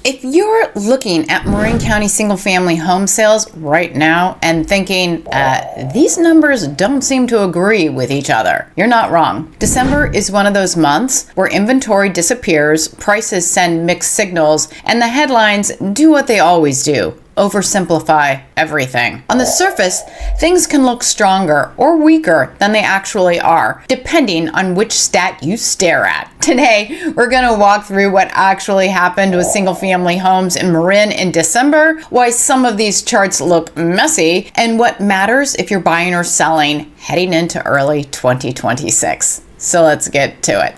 If you're looking at Marin County single family home sales right now and thinking, these numbers don't seem to agree with each other, you're not wrong. December is one of those months where inventory disappears, prices send mixed signals, and the headlines do what they always do: oversimplify everything. On the surface, things can look stronger or weaker than they actually are, depending on which stat you stare at. Today, we're going to walk through what actually happened with single-family homes in Marin in December, why some of these charts look messy, and what matters if you're buying or selling heading into early 2026. So let's get to it.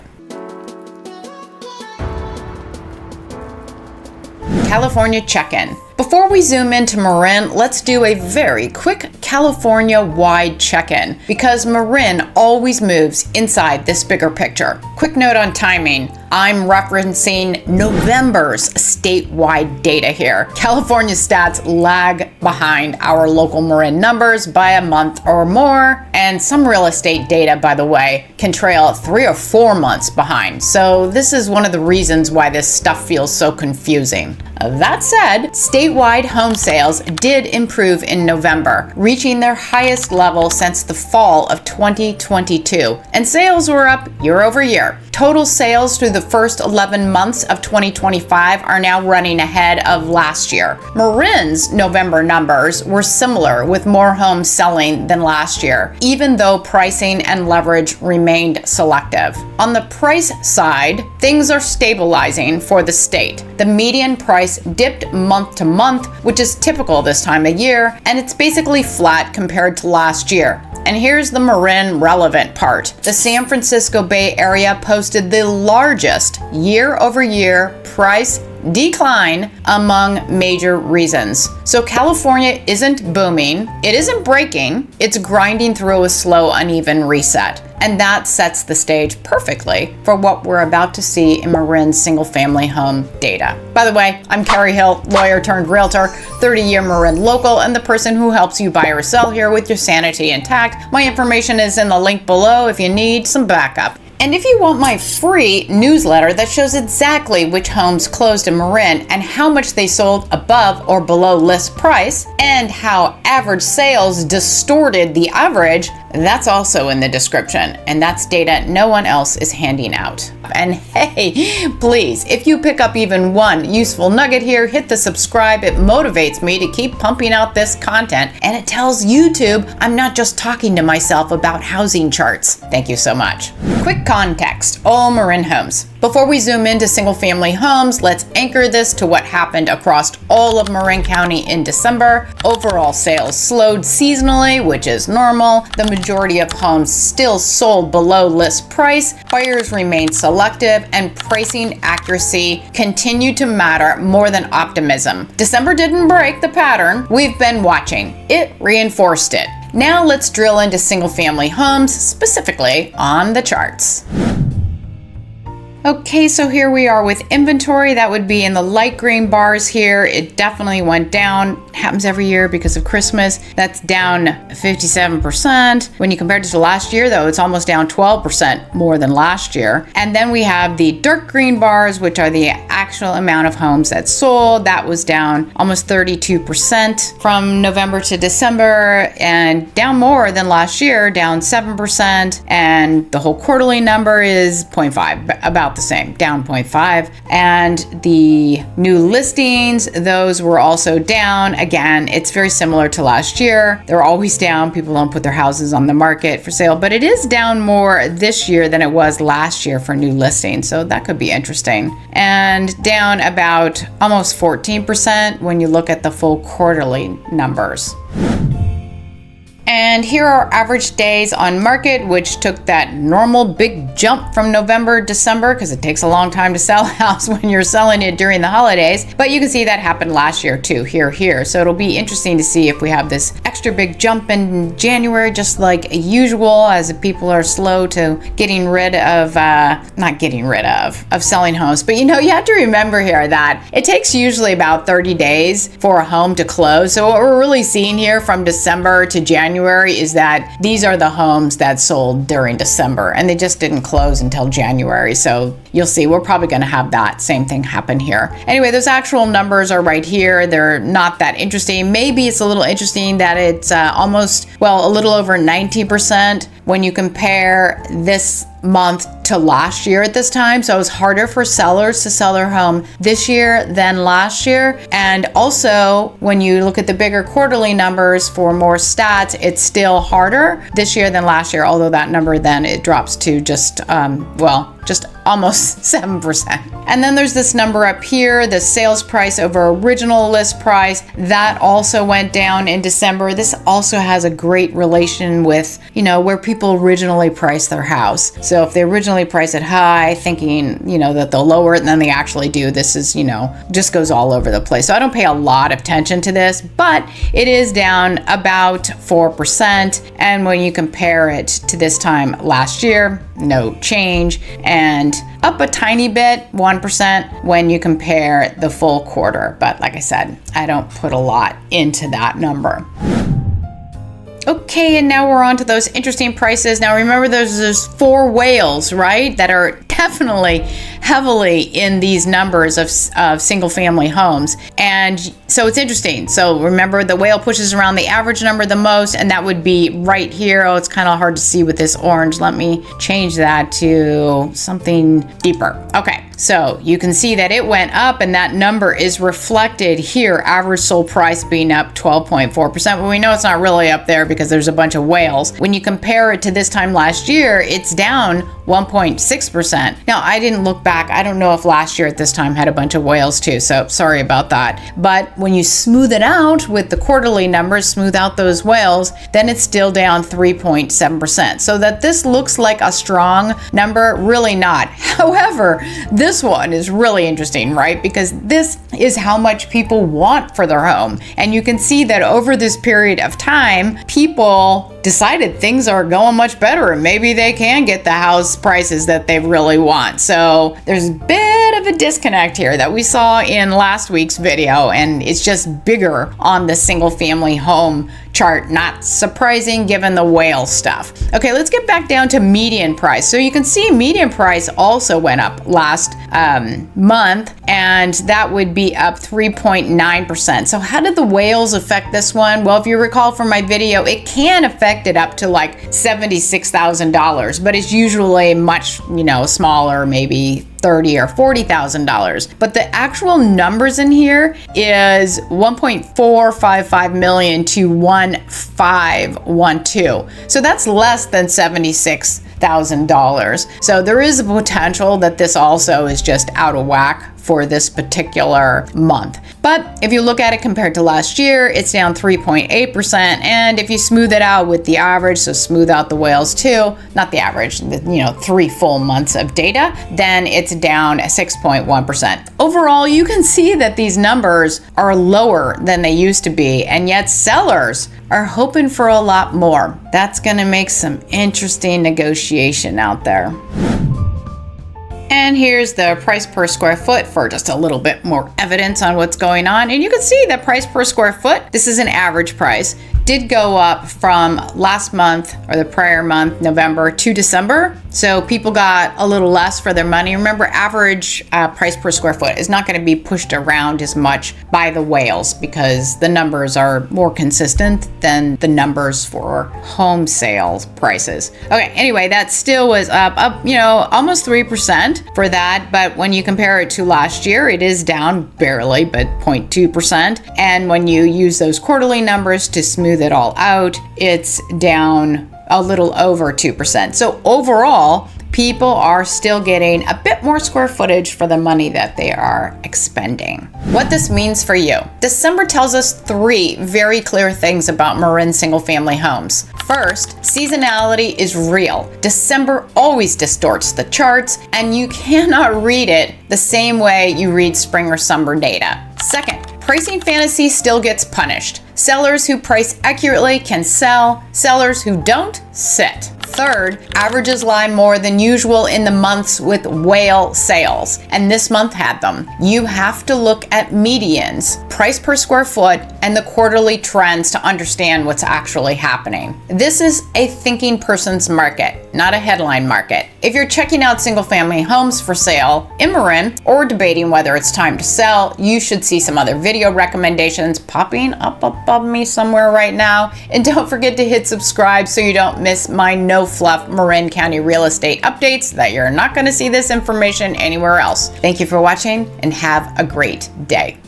California check-in. Before we zoom into Marin, let's do a very quick California-wide check-in, because Marin always moves inside this bigger picture. Quick note on timing. I'm referencing November's statewide data here. California stats lag behind our local Marin numbers by a month or more, and some real estate data, by the way, can trail 3 or 4 months behind. So this is one of the reasons why this stuff feels so confusing. That said, statewide home sales did improve in November, reaching their highest level since the fall of 2022, and sales were up year over year. Total sales through the first 11 months of 2025 are now running ahead of last year. Marin's November numbers were similar, with more homes selling than last year, even though pricing and leverage remained selective. On the price side, things are stabilizing for the state. The median price dipped month to month, which is typical this time of year, and it's basically flat compared to last year. And here's the Marin relevant part. The San Francisco Bay Area posted the largest year-over-year price decline among major reasons. So California isn't booming, it isn't breaking, it's grinding through a slow, uneven reset. And that sets the stage perfectly for what we're about to see in Marin's single-family home data. By the way, I'm Carrie Hill, lawyer turned realtor, 30-year Marin local, and the person who helps you buy or sell here with your sanity intact. My information is in the link below if you need some backup. And if you want my free newsletter that shows exactly which homes closed in Marin and how much they sold above or below list price, and how average sales distorted the average, that's also in the description. And that's data no one else is handing out. And hey, please, if you pick up even one useful nugget here, hit the subscribe. It motivates me to keep pumping out this content, and it tells YouTube I'm not just talking to myself about housing charts. Thank you so much. Quick context, all Marin homes. Before we zoom into single family homes, let's anchor this to what happened across all of Marin County in December. Overall sales slowed seasonally, which is normal. The majority of homes still sold below list price. Buyers remained selective, and pricing accuracy continued to matter more than optimism. December didn't break the pattern we've been watching. It reinforced it. Now let's drill into single family homes, specifically on the charts. Okay, so here we are with inventory. That would be in the light green bars here. It definitely went down. It happens every year because of Christmas. That's down 57%. When you compare it to last year, though, it's almost down 12% more than last year. And then we have the dark green bars, which are the actual amount of homes that sold. That was down almost 32% from November to December, and down more than last year, down 7%. And the whole quarterly number is 0.5, about the same, down 0.5. And the new listings, those were also down. Again, it's very similar to last year. They're always down. People don't put their houses on the market for sale, but it is down more this year than it was last year for new listings. So that could be interesting. And down about almost 14% when you look at the full quarterly numbers. And here are average days on market, which took that normal big jump from November, December, because it takes a long time to sell a house when you're selling it during the holidays. But you can see that happened last year too, here. So it'll be interesting to see if we have this extra big jump in January, just like usual, as people are slow to getting rid of, of selling homes. But you have to remember here that it takes usually about 30 days for a home to close. So what we're really seeing here from December to January January is that these are the homes that sold during December and they just didn't close until January. So you'll see we're probably going to have that same thing happen here. Anyway, those actual numbers are right here. They're not that interesting. Maybe it's a little interesting that it's a little over 19% when you compare this month to last year at this time. So it was harder for sellers to sell their home this year than last year. And also, when you look at the bigger quarterly numbers for more stats, it's still harder this year than last year, although that number then it drops to just almost 7%. And then there's this number up here, the sales price over original list price. That also went down in December. This also has a great relation with, where people originally priced their house. So if they originally price it high, thinking, that they'll lower it, and then they actually do, this is, just goes all over the place. So I don't pay a lot of attention to this, but it is down about 4%. And when you compare it to this time last year, no change, and up a tiny bit, 1%, when you compare the full quarter. But like I said, I don't put a lot into that number. Okay, and now we're on to those interesting prices. Now remember, there's those 4 whales, right, that are definitely heavily in these numbers of single family homes. And so it's interesting. So remember, the whale pushes around the average number the most, and that would be right here. Oh, it's kind of hard to see with this orange. Let me change that to something deeper. Okay. So you can see that it went up, and that number is reflected here, average sold price being up 12.4%. But we know it's not really up there because there's a bunch of whales. When you compare it to this time last year, it's down 1.6%. Now, I didn't look back. I don't know if last year at this time had a bunch of whales too, so sorry about that. But when you smooth it out with the quarterly numbers, smooth out those whales, then it's still down 3.7%. So that this looks like a strong number, really not. However, this one is really interesting, right? Because this is how much people want for their home. And you can see that over this period of time, people decided things are going much better and maybe they can get the house prices that they really want. So there's a bit of a disconnect here that we saw in last week's video, and it's just bigger on the single family home chart. Not surprising given the whale stuff. Okay, let's get back down to median price. So you can see median price also went up last month, and that would be up 3.9%. So how did the whales affect this one? Well, if you recall from my video, it can affect it up to like $76,000, but it's usually much, smaller, maybe $30,000 or $40,000. But the actual numbers in here is 1.455 million to 1.512. So that's less than $76,000. So there is a potential that this also is just out of whack for this particular month. But if you look at it compared to last year, it's down 3.8%. And if you smooth it out with the average, so smooth out the whales too, not the average, 3 full months of data, then it's down 6.1%. Overall, you can see that these numbers are lower than they used to be, and yet sellers are hoping for a lot more. That's going to make some interesting negotiation out there. And here's the price per square foot for just a little bit more evidence on what's going on. And you can see that price per square foot, this is an average price, did go up from last month or the prior month, November to December. So people got a little less for their money. Remember, average price per square foot is not going to be pushed around as much by the whales because the numbers are more consistent than the numbers for home sales prices. Okay, anyway, that still was up, almost 3% for that. But when you compare it to last year, it is down barely, but 0.2%. And when you use those quarterly numbers to smooth it all out, it's down a little over 2%. So overall, people are still getting a bit more square footage for the money that they are expending. What this means for you. December tells us 3 very clear things about Marin Single Family Homes. First, seasonality is real. December always distorts the charts, and you cannot read it the same way you read spring or summer data. Second, pricing fantasy still gets punished. Sellers who price accurately can sell. Sellers who don't, sit. Third, averages lie more than usual in the months with whale sales, and this month had them. You have to look at medians, price per square foot, and the quarterly trends to understand what's actually happening. This is a thinking person's market, not a headline market. If you're checking out single-family homes for sale in Marin or debating whether it's time to sell, you should see some other video recommendations popping up above me somewhere right now. And don't forget to hit subscribe so you don't miss my no-fluff Marin County real estate updates that you're not going to see this information anywhere else. Thank you for watching and have a great day.